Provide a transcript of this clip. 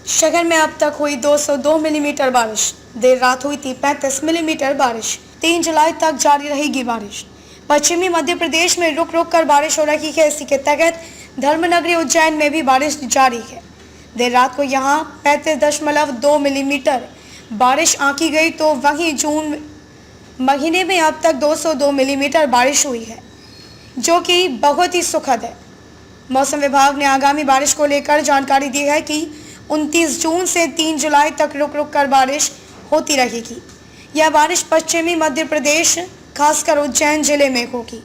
शहर में अब तक हुई 202 मिलीमीटर बारिश। देर रात हुई थी 35 मिलीमीटर बारिश। 3 जुलाई तक जारी रहेगी बारिश। पश्चिमी मध्य प्रदेश में रुक रुक कर बारिश हो रही है। इसी के तहत धर्मनगरी उज्जैन में भी बारिश जारी है। देर रात को यहां 35.2 मिलीमीटर बारिश आंकी गई, तो वहीं जून महीने में अब तक 202 मिलीमीटर बारिश हुई है, जो कि बहुत ही सुखद है। मौसम विभाग ने आगामी बारिश को लेकर जानकारी दी है कि 29 जून से 3 जुलाई तक रुक रुक कर बारिश होती रहेगी। यह बारिश पश्चिमी मध्य प्रदेश, खासकर उज्जैन जिले में होगी।